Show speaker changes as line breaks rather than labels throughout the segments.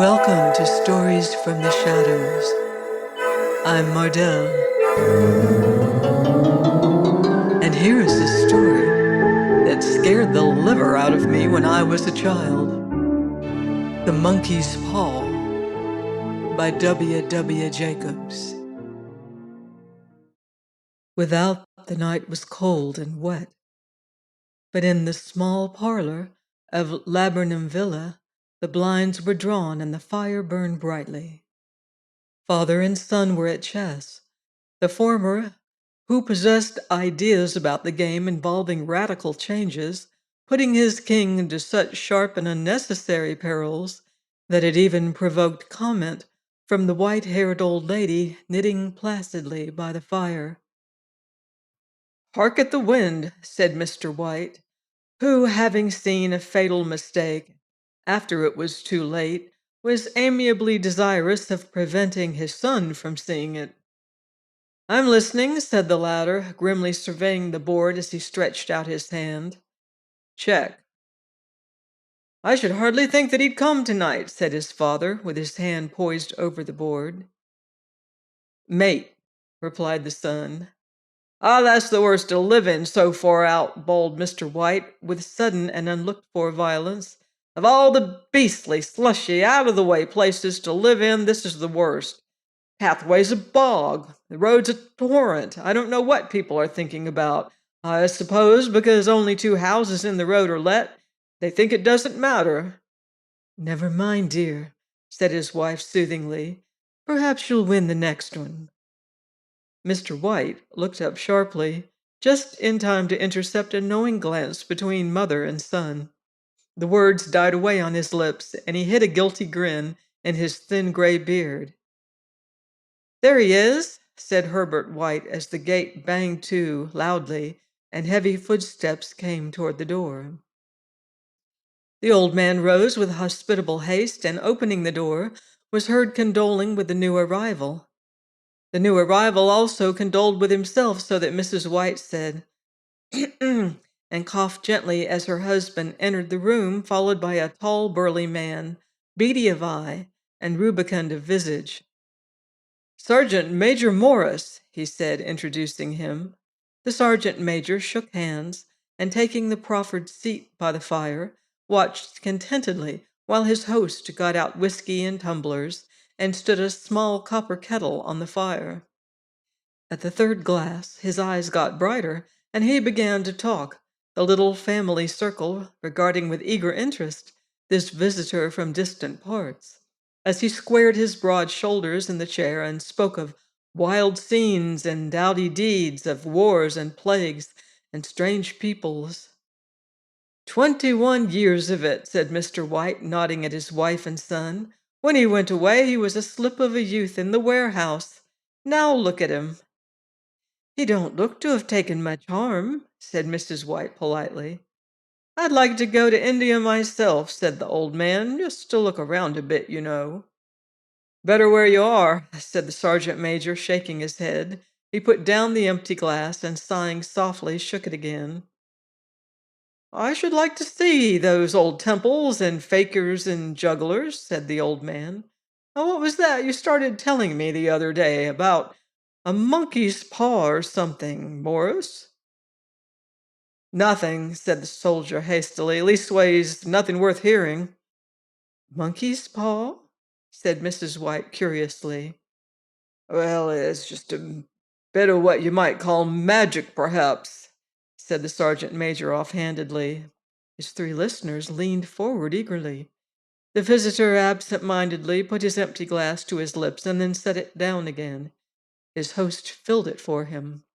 Welcome to Stories from the Shadows. I'm Mardell, and here is a story that scared the liver out of me when I was a child. The Monkey's Paw by W. W. Jacobs. Without, the night was cold and wet, but in the small parlor of Laburnum Villa, the blinds were drawn and the fire burned brightly. Father and son were at chess, the former, who possessed ideas about the game involving radical changes, putting his king into such sharp and unnecessary perils that it even provoked comment from the white-haired old lady knitting placidly by the fire. "Hark at the wind," said Mr. White, who, having seen a fatal mistake, after it was too late, was amiably desirous of preventing his son from seeing it. "I'm listening," said the latter, grimly surveying the board as he stretched out his hand. "Check." "I should hardly think that he'd come tonight," said his father, with his hand poised over the board. "Mate," replied the son. "Ah, that's the worst to live in, so far out," bawled Mr. White, with sudden and unlooked-for violence. "Of all the beastly, slushy, out-of-the-way places to live in, this is the worst. Pathway's a bog, the road's a torrent. I don't know what people are thinking about. I suppose because only 2 houses in the road are let, they think it doesn't matter." "Never mind, dear," said his wife soothingly. "Perhaps you'll win the next one." Mr. White looked up sharply, just in time to intercept a knowing glance between mother and son. The words died away on his lips, and he hid a guilty grin in his thin gray beard. "There he is," said Herbert White as the gate banged to loudly and heavy footsteps came toward the door. The old man rose with hospitable haste and, opening the door, was heard condoling with the new arrival. The new arrival also condoled with himself, so that Mrs. White said, and coughed gently as her husband entered the room, followed by a tall, burly man, beady of eye and rubicund of visage. "Sergeant Major Morris," he said, introducing him. The sergeant major shook hands, and taking the proffered seat by the fire, watched contentedly while his host got out whiskey and tumblers and stood a small copper kettle on the fire. At the third glass, his eyes got brighter, and he began to talk, the little family circle regarding with eager interest this visitor from distant parts, as he squared his broad shoulders in the chair and spoke of wild scenes and doughty deeds, of wars and plagues and strange peoples. "21 years of it," said Mr. White, nodding at his wife and son. "When he went away, he was a slip of a youth in the warehouse. Now look at him." "He don't look to have taken much harm," said Mrs. White politely. "I'd like to go to India myself," said the old man, "just to look around a bit, you know." "Better where you are," said the sergeant major, shaking his head. He put down the empty glass and, sighing softly, shook it again. "I should like to see those old temples and fakirs and jugglers," said the old man. "What was that you started telling me the other day about a monkey's paw or something, Morris?" "Nothing," said the soldier hastily. "Leastways, nothing worth hearing." "Monkey's paw?" said Mrs. White curiously. "Well, it's just a bit of what you might call magic, perhaps," said the sergeant major offhandedly. His 3 listeners leaned forward eagerly. The visitor absent-mindedly put his empty glass to his lips and then set it down again. His host filled it for him.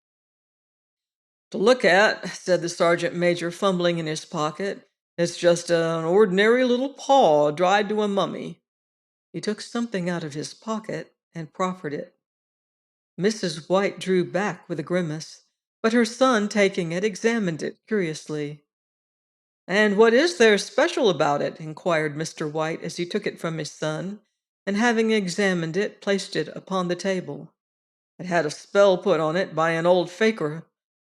"To look at," said the sergeant major, fumbling in his pocket, "it's just an ordinary little paw dried to a mummy." He took something out of his pocket and proffered it. Mrs. White drew back with a grimace, but her son, taking it, examined it curiously. "And what is there special about it?" inquired Mr. White as he took it from his son, and, having examined it, placed it upon the table. "It had a spell put on it by an old fakir,"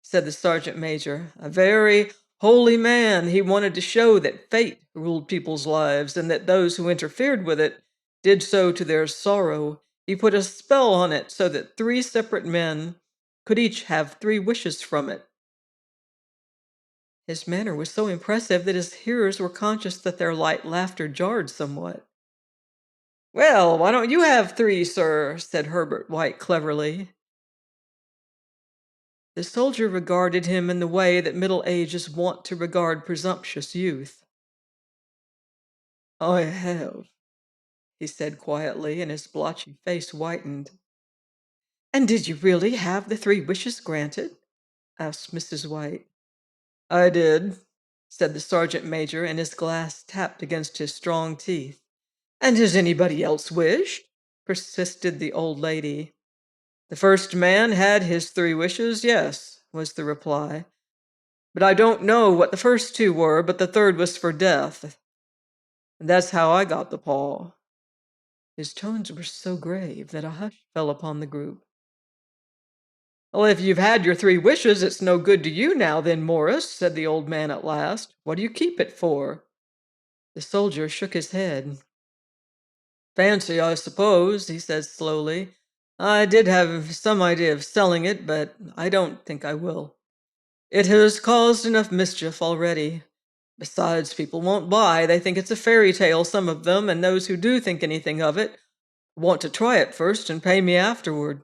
said the sergeant major. "A very holy man. He wanted to show that fate ruled people's lives, and that those who interfered with it did so to their sorrow. He put a spell on it so that three separate men could each have three wishes from it. His manner was so impressive that his hearers were conscious that their light laughter jarred somewhat. "Well, why don't you have three, sir?" said Herbert White cleverly. The soldier regarded him in the way that middle age is wont to regard presumptuous youth. "I have," he said quietly, and his blotchy face whitened. "And did you really have the three wishes granted?" asked Mrs. White. "I did," said the sergeant major, and his glass tapped against his strong teeth. "And has anybody else wished?" persisted the old lady. "The first man had his three wishes, yes," was the reply. "But I don't know what the first two were, but the third was for death. And that's how I got the paw." His tones were so grave that a hush fell upon the group. "Well, if you've had your three wishes, it's no good to you now, then, Morris," said the old man at last. "What do you keep it for?" The soldier shook his head. "Fancy, I suppose," he said slowly. "I did have some idea of selling it, but I don't think I will. It has caused enough mischief already. Besides, people won't buy. They think it's a fairy tale, some of them, and those who do think anything of it want to try it first and pay me afterward."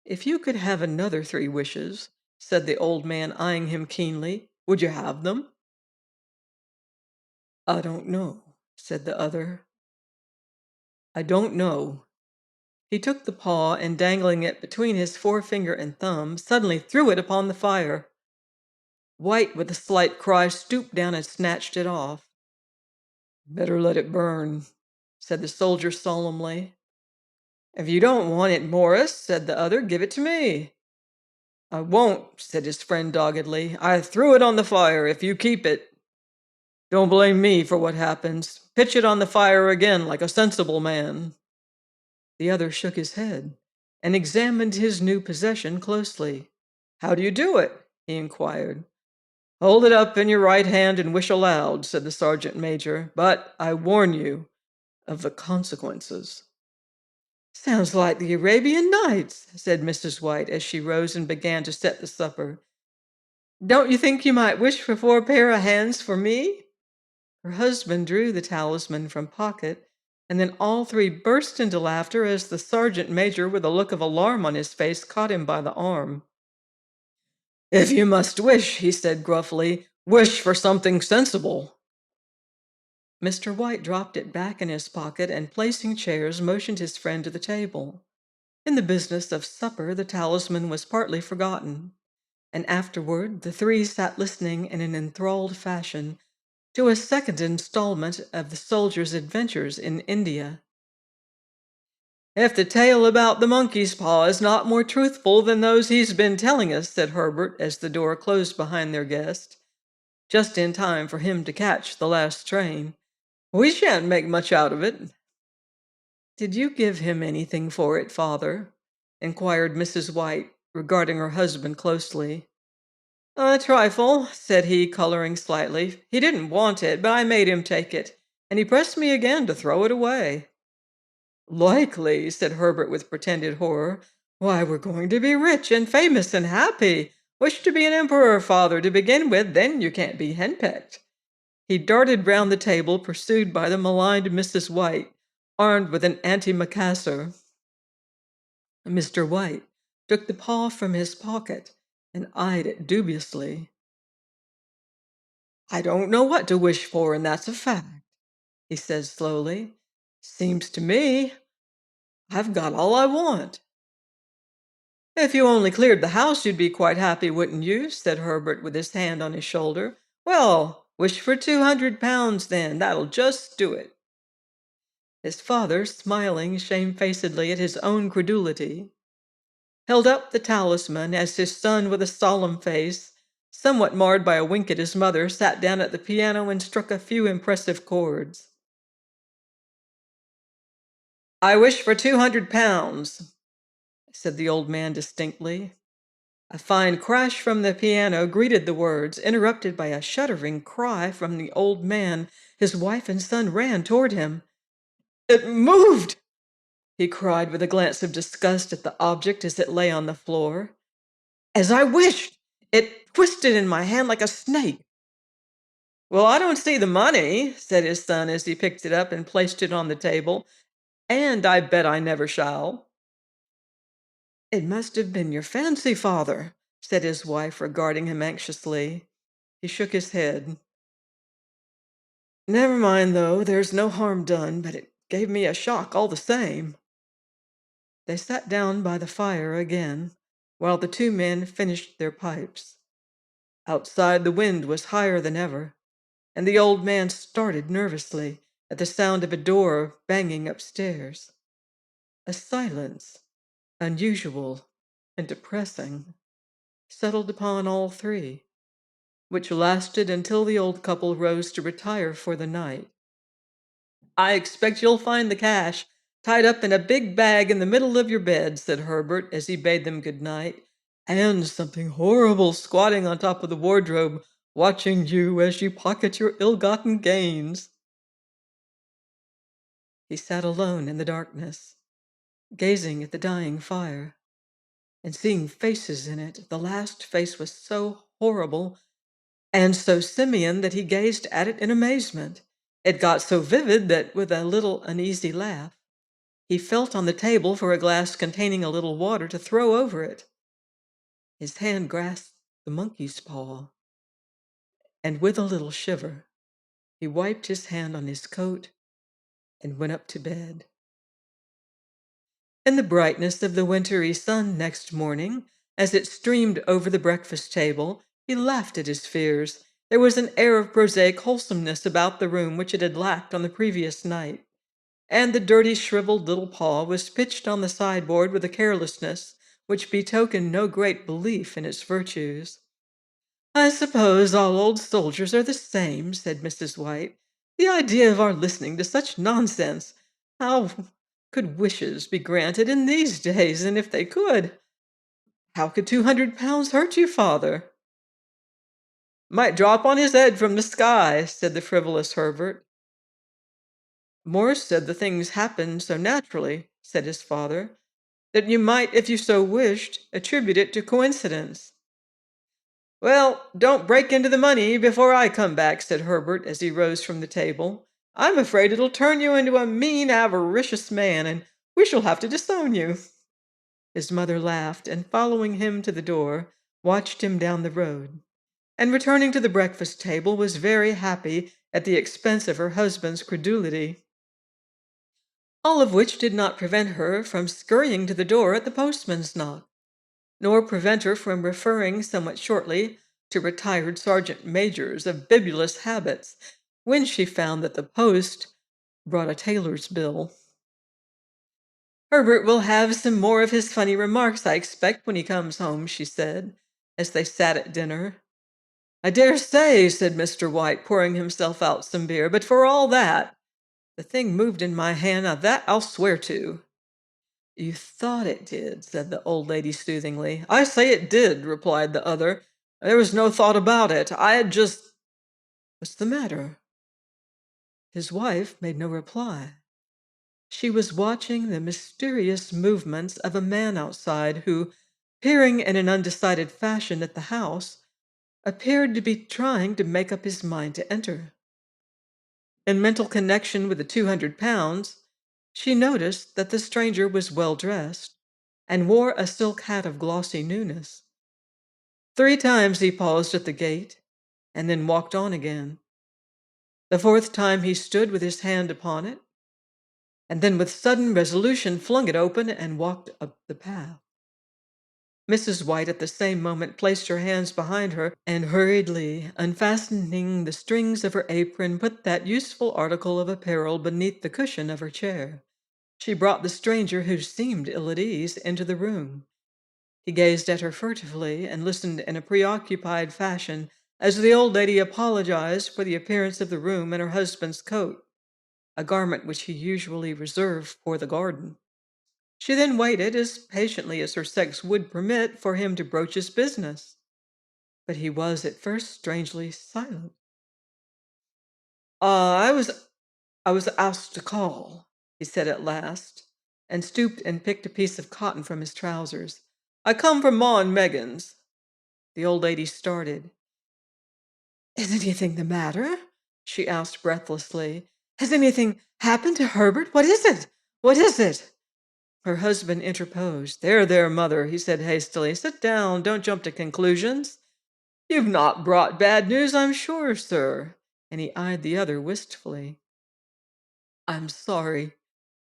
"If you could have another three wishes," said the old man, eyeing him keenly, "would you have them?" "I don't know," said the other. "I don't know." He took the paw and, dangling it between his forefinger and thumb, suddenly threw it upon the fire. White, with a slight cry, stooped down and snatched it off. "Better let it burn," said the soldier solemnly. "If you don't want it, Morris," said the other, "give it to me." "I won't," said his friend doggedly. "I threw it on the fire. If you keep it, don't blame me for what happens. Pitch it on the fire again like a sensible man." The other shook his head and examined his new possession closely. "How do you do it?" he inquired. "Hold it up in your right hand and wish aloud," said the sergeant major. "But I warn you of the consequences." "Sounds like the Arabian Nights," said Mrs. White as she rose and began to set the supper. "Don't you think you might wish for four pair of hands for me?" Her husband drew the talisman from pocket, and then all three burst into laughter as the sergeant major, with a look of alarm on his face, caught him by the arm. "If you must wish," he said gruffly, "wish for something sensible." Mr. White dropped it back in his pocket and, placing chairs, motioned his friend to the table. In the business of supper, the talisman was partly forgotten, and afterward the three sat listening in an enthralled fashion to a second installment of the soldier's adventures in India. "If the tale about the monkey's paw is not more truthful than those he's been telling us," said Herbert as the door closed behind their guest, just in time for him to catch the last train, "we shan't make much out of it." "Did you give him anything for it, father?" inquired Mrs. White, regarding her husband closely. "A trifle," said he, coloring slightly. "He didn't want it, but I made him take it, and he pressed me again to throw it away." "Likely," said Herbert with pretended horror. "Why, we're going to be rich and famous and happy. Wish to be an emperor, father, to begin with, then you can't be henpecked." He darted round the table, pursued by the maligned Mrs. White, armed with an antimacassar. Mr. White took the paw from his pocket and eyed it dubiously. "I don't know what to wish for, and that's a fact," he said slowly. "Seems to me I've got all I want." "If you only cleared the house, you'd be quite happy, wouldn't you?" said Herbert with his hand on his shoulder. "Well, wish for £200 then. That'll just do it." His father, smiling shamefacedly at his own credulity, held up the talisman as his son, with a solemn face, somewhat marred by a wink at his mother, sat down at the piano and struck a few impressive chords. "I wish for £200, said the old man distinctly. A fine crash from the piano greeted the words, interrupted by a shuddering cry from the old man. His wife and son ran toward him. It moved! He cried with a glance of disgust at the object as it lay on the floor. As I wished! It twisted in my hand like a snake. Well, I don't see the money, said his son as he picked it up and placed it on the table, and I bet I never shall. It must have been your fancy, father, said his wife, regarding him anxiously. He shook his head. Never mind, though, there's no harm done, but it gave me a shock all the same. They sat down by the fire again, while the two men finished their pipes. Outside, the wind was higher than ever, and the old man started nervously at the sound of a door banging upstairs. A silence, unusual and depressing, settled upon all three, which lasted until the old couple rose to retire for the night. I expect you'll find the cash tied up in a big bag in the middle of your bed, said Herbert as he bade them good night, and something horrible squatting on top of the wardrobe, watching you as you pocket your ill-gotten gains. He sat alone in the darkness, gazing at the dying fire, and seeing faces in it. The last face was so horrible and so simian that he gazed at it in amazement. It got so vivid that, with a little uneasy laugh, he felt on the table for a glass containing a little water to throw over it. His hand grasped the monkey's paw, and with a little shiver, he wiped his hand on his coat and went up to bed. In the brightness of the wintry sun next morning, as it streamed over the breakfast table, he laughed at his fears. There was an air of prosaic wholesomeness about the room which it had lacked on the previous night, and the dirty, shriveled little paw was pitched on the sideboard with a carelessness which betokened no great belief in its virtues. I suppose all old soldiers are the same, said Mrs. White. The idea of our listening to such nonsense! How could wishes be granted in these days? And if they could, how could £200 hurt you, father? Might drop on his head from the sky, said the frivolous Herbert. Morse said the things happened so naturally, said his father, that you might, if you so wished, attribute it to coincidence. Well, don't break into the money before I come back, said Herbert as he rose from the table. I'm afraid it'll turn you into a mean, avaricious man, and we shall have to disown you. His mother laughed, and following him to the door, watched him down the road, and returning to the breakfast table, was very happy at the expense of her husband's credulity. All of which did not prevent her from scurrying to the door at the postman's knock, nor prevent her from referring somewhat shortly to retired sergeant majors of bibulous habits when she found that the post brought a tailor's bill. Herbert will have some more of his funny remarks, I expect, when he comes home, she said, as they sat at dinner. I dare say, said Mr. White, pouring himself out some beer, but for all that, the thing moved in my hand, now that I'll swear to. You thought it did, said the old lady soothingly. I say it did, replied the other. There was no thought about it. I had just... What's the matter? His wife made no reply. She was watching the mysterious movements of a man outside who, peering in an undecided fashion at the house, appeared to be trying to make up his mind to enter. In mental connection with the £200, she noticed that the stranger was well dressed and wore a silk hat of glossy newness. 3 times he paused at the gate and then walked on again. The 4th time he stood with his hand upon it, and then with sudden resolution flung it open and walked up the path. Mrs. White at the same moment placed her hands behind her and hurriedly, unfastening the strings of her apron, put that useful article of apparel beneath the cushion of her chair. She brought the stranger, who seemed ill at ease, into the room. He gazed at her furtively and listened in a preoccupied fashion as the old lady apologized for the appearance of the room and her husband's coat, a garment which he usually reserved for the garden. She then waited, as patiently as her sex would permit, for him to broach his business. But he was at first strangely silent. I was asked to call," he said at last, and stooped and picked a piece of cotton from his trousers. "I come from Ma and Megan's." The old lady started. "Is anything the matter?" she asked breathlessly. "Has anything happened to Herbert? What is it? What is it?" Her husband interposed. There, mother," he said hastily. "Sit down. Don't jump to conclusions. You've not brought bad news, I'm sure, sir." And he eyed the other wistfully. "I'm sorry,"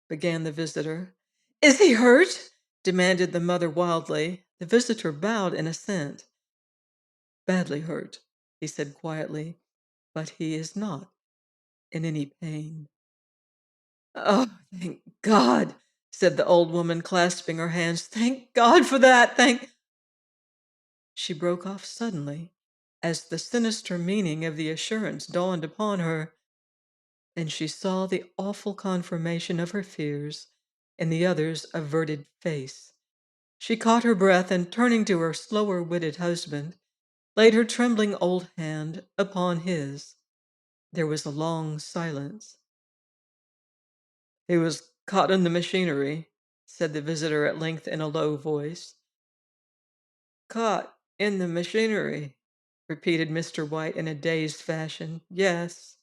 began the visitor. "Is he hurt?" demanded the mother wildly. The visitor bowed in assent. "Badly hurt," he said quietly, "but he is not in any pain." "Oh, thank God," said the old woman, clasping her hands. "Thank God for that. Thank—" She broke off suddenly as the sinister meaning of the assurance dawned upon her, and she saw the awful confirmation of her fears in the other's averted face. She caught her breath and, turning to her slower-witted husband, laid her trembling old hand upon his. There was a long silence. "He was caught in the machinery," said the visitor at length in a low voice. "Caught in the machinery," repeated Mr. White in a dazed fashion. "Yes."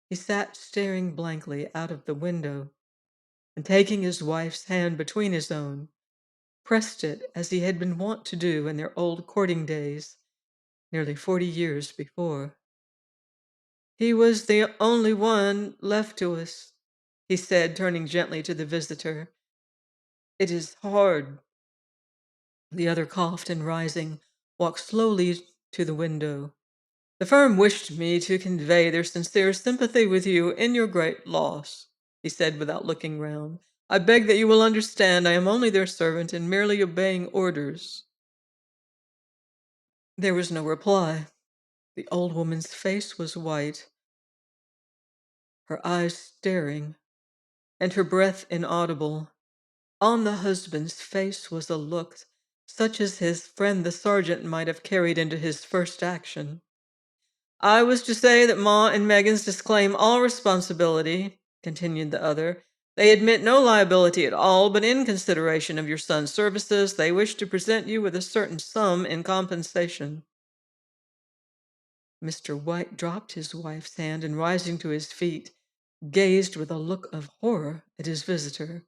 He sat staring blankly out of the window, and taking his wife's hand between his own, pressed it as he had been wont to do in their old courting days, nearly 40 years before. "He was the only one left to us," he said, turning gently to the visitor. "It is hard." The other coughed and, rising, walked slowly to the window. "The firm wished me to convey their sincere sympathy with you in your great loss," he said without looking round. "I beg that you will understand I am only their servant and merely obeying orders." There was no reply. The old woman's face was white, her eyes staring, and her breath inaudible. On the husband's face was a look such as his friend the sergeant might have carried into his first action. "I was to say that Ma and Meggins disclaim all responsibility," continued the other. "They admit no liability at all, but in consideration of your son's services, they wish to present you with a certain sum in compensation." Mr. White dropped his wife's hand and, rising to his feet, gazed with a look of horror at his visitor.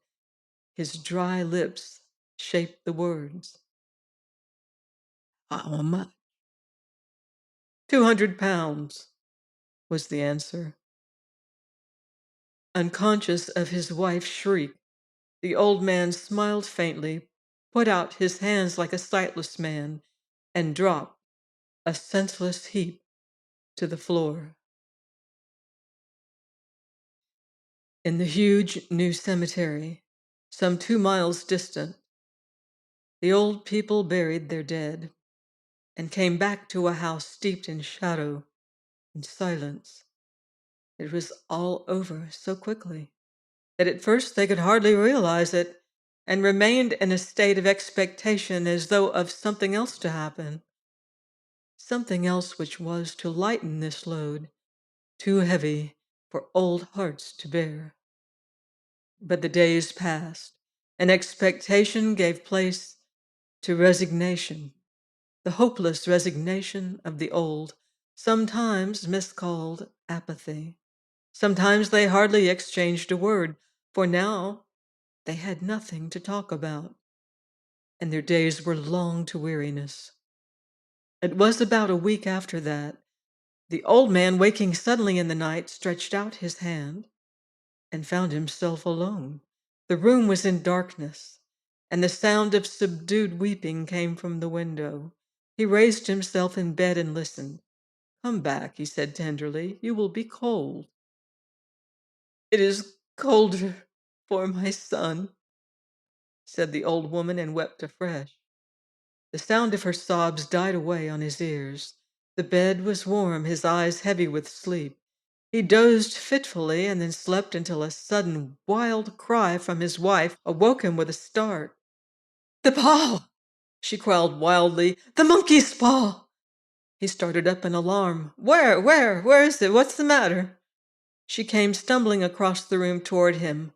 His dry lips shaped the words. "How much?" £200, was the answer. Unconscious of his wife's shriek, the old man smiled faintly, put out his hands like a sightless man, and dropped, a senseless heap, to the floor. In the huge new cemetery, some 2 miles distant, the old people buried their dead and came back to a house steeped in shadow and silence. It was all over so quickly that at first they could hardly realize it, and remained in a state of expectation as though of something else to happen. Something else which was to lighten this load, too heavy for old hearts to bear. But the days passed, and expectation gave place to resignation, the hopeless resignation of the old, sometimes miscalled apathy. Sometimes they hardly exchanged a word, for now they had nothing to talk about, and their days were long to weariness. It was about a week after that, the old man, waking suddenly in the night, stretched out his hand and found himself alone. The room was in darkness, and the sound of subdued weeping came from the window. He raised himself in bed and listened. "Come back," he said tenderly. "You will be cold." "It is colder for my son," said the old woman, and wept afresh. The sound of her sobs died away on his ears. The bed was warm, his eyes heavy with sleep. He dozed fitfully and then slept until a sudden wild cry from his wife awoke him with a start. "The paw!" she cried wildly. "The monkey's paw!" He started up in alarm. Where is it? What's the matter?" She came stumbling across the room toward him,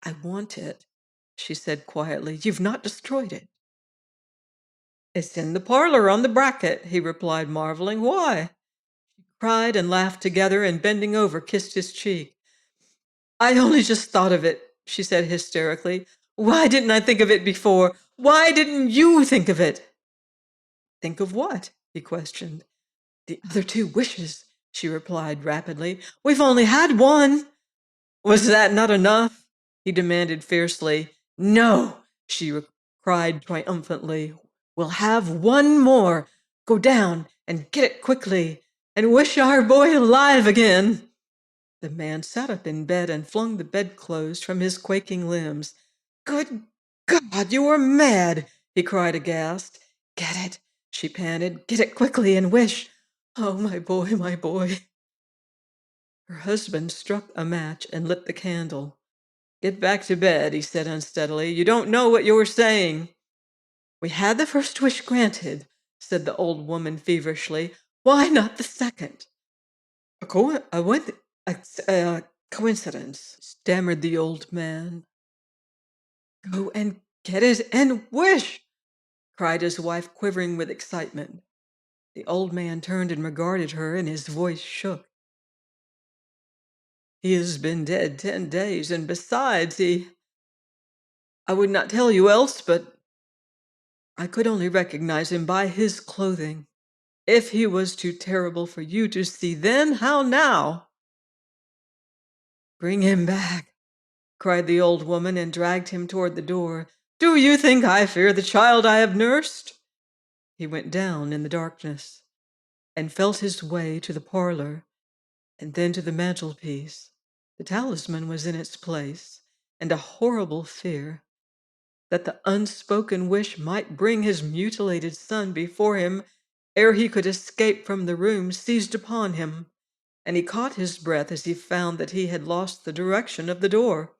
I want it, she said quietly. You've not destroyed it. It's in the parlor on the bracket, he replied, marveling. Why? She cried and laughed together and bending over kissed his cheek. I only just thought of it, she said hysterically. Why didn't I think of it before? Why didn't you think of it? Think of what? He questioned. The other two wishes, she replied rapidly. We've only had one. Was that not enough? He demanded fiercely. No, she cried triumphantly. We'll have one more. Go down and get it quickly and wish our boy alive again. The man sat up in bed and flung the bedclothes from his quaking limbs. Good God, you are mad, he cried aghast. Get it, she panted. Get it quickly and wish. Oh, my boy, my boy. Her husband struck a match and lit the candle. Get back to bed, he said unsteadily. You don't know what you're saying. We had the first wish granted, said the old woman feverishly. Why not the second? A coincidence, stammered the old man. Go and get it and wish, cried his wife, quivering with excitement. The old man turned and regarded her, and his voice shook. He has been dead 10 days, and besides, I would not tell you else, but I could only recognize him by his clothing. If he was too terrible for you to see then, how now? Bring him back, cried the old woman, and dragged him toward the door. Do you think I fear the child I have nursed? He went down in the darkness and felt his way to the parlor and then to the mantelpiece. The talisman was in its place, and a horrible fear that the unspoken wish might bring his mutilated son before him ere he could escape from the room seized upon him, and he caught his breath as he found that he had lost the direction of the door.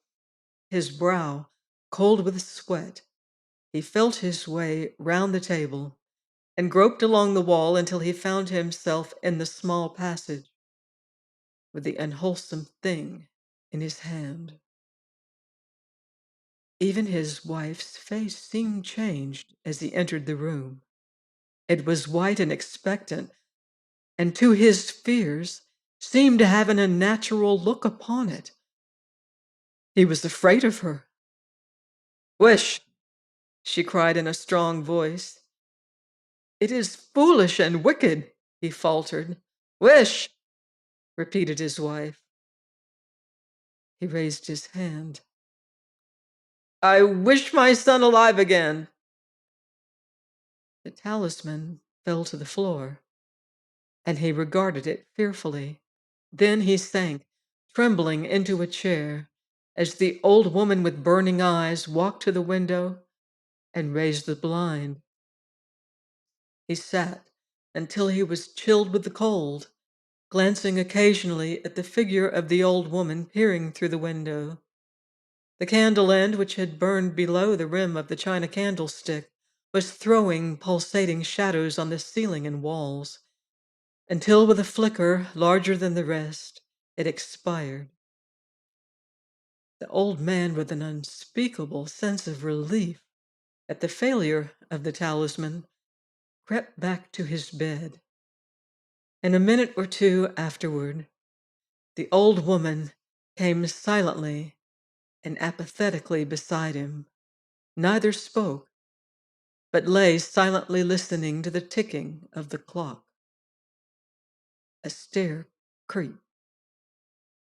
His brow cold with sweat, he felt his way round the table and groped along the wall until he found himself in the small passage with the unwholesome thing in his hand. Even his wife's face seemed changed as he entered the room. It was white and expectant, and to his fears seemed to have an unnatural look upon it. He was afraid of her. Wish, she cried in a strong voice. It is foolish and wicked, he faltered. Wish, repeated his wife. He raised his hand. I wish my son alive again. The talisman fell to the floor, and he regarded it fearfully. Then he sank, trembling, into a chair as the old woman with burning eyes walked to the window and raised the blind. He sat until he was chilled with the cold, glancing occasionally at the figure of the old woman peering through the window. The candle end, which had burned below the rim of the china candlestick, was throwing pulsating shadows on the ceiling and walls, until with a flicker larger than the rest, it expired. The old man, with an unspeakable sense of relief at the failure of the talisman, crept back to his bed. In a minute or two afterward, the old woman came silently and apathetically beside him. Neither spoke, but lay silently listening to the ticking of the clock. A stair creaked,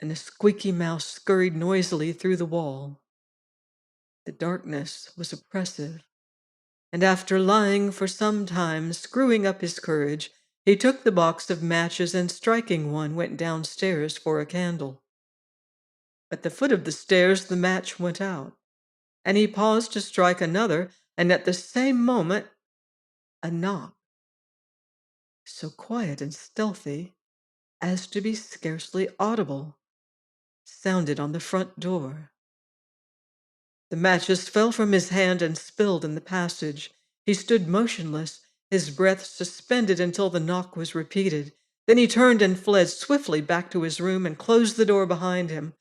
and a squeaky mouse scurried noisily through the wall. The darkness was oppressive, and after lying for some time, screwing up his courage, he took the box of matches and, striking one, went downstairs for a candle. At the foot of the stairs the match went out, and he paused to strike another, and at the same moment a knock, so quiet and stealthy as to be scarcely audible, sounded on the front door. The matches fell from his hand and spilled in the passage. He stood motionless, his breath suspended until the knock was repeated. Then he turned and fled swiftly back to his room and closed the door behind him.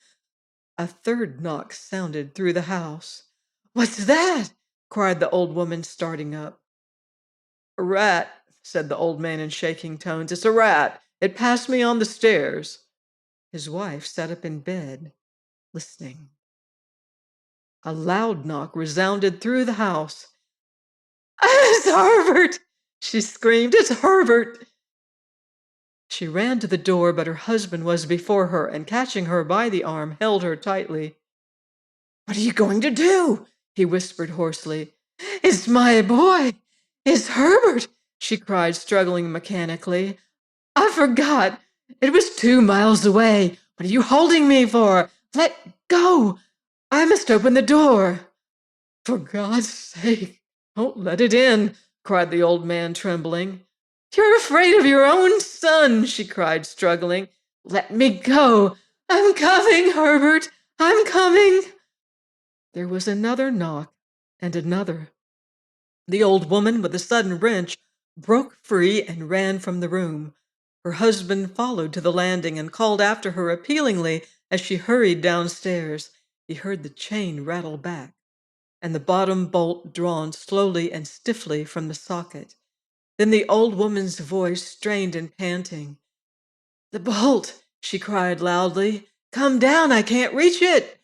A third knock sounded through the house. "What's that?" cried the old woman, starting up. "A rat," said the old man in shaking tones. "It's a rat. It passed me on the stairs." His wife sat up in bed, listening. A loud knock resounded through the house. "It's Herbert!" she screamed. "It's Herbert!" She ran to the door, but her husband was before her and, catching her by the arm, held her tightly. "What are you going to do?" he whispered hoarsely. "It's my boy! It's Herbert!" she cried, struggling mechanically. "I forgot. It was 2 miles away. What are you holding me for? Let go! I must open the door." "For God's sake, don't let it in," cried the old man, trembling. "You're afraid of your own son," she cried, struggling. "Let me go. I'm coming, Herbert. I'm coming." There was another knock and another. The old woman, with a sudden wrench, broke free and ran from the room. Her husband followed to the landing and called after her appealingly as she hurried downstairs. He heard the chain rattle back and the bottom bolt drawn slowly and stiffly from the socket. Then the old woman's voice, strained and panting. "The bolt!" she cried loudly. "Come down, I can't reach it."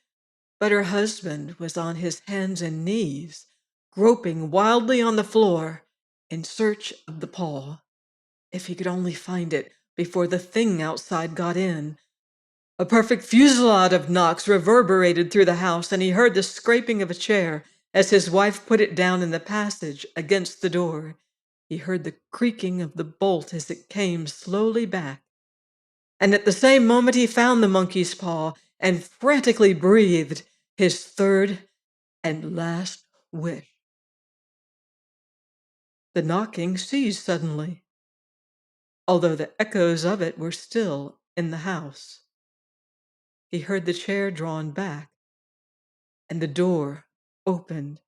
But her husband was on his hands and knees, groping wildly on the floor in search of the paw. If he could only find it before the thing outside got in. A perfect fusillade of knocks reverberated through the house, and he heard the scraping of a chair as his wife put it down in the passage against the door. He heard the creaking of the bolt as it came slowly back. And at the same moment he found the monkey's paw and frantically breathed his third and last wish. The knocking ceased suddenly, although the echoes of it were still in the house. He heard the chair drawn back and the door opened.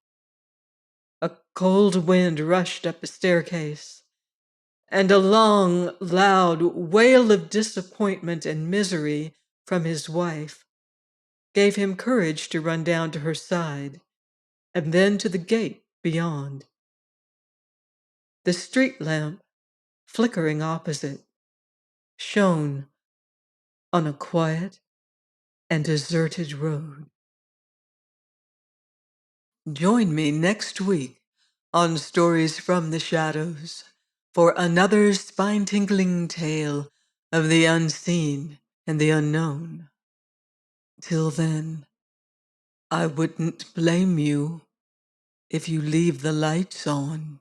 A cold wind rushed up the staircase, and a long, loud wail of disappointment and misery from his wife gave him courage to run down to her side and then to the gate beyond. The street lamp, flickering opposite, shone on a quiet and deserted road. Join me next week on Stories from the Shadows for another spine-tingling tale of the unseen and the unknown. Till then, I wouldn't blame you if you leave the lights on.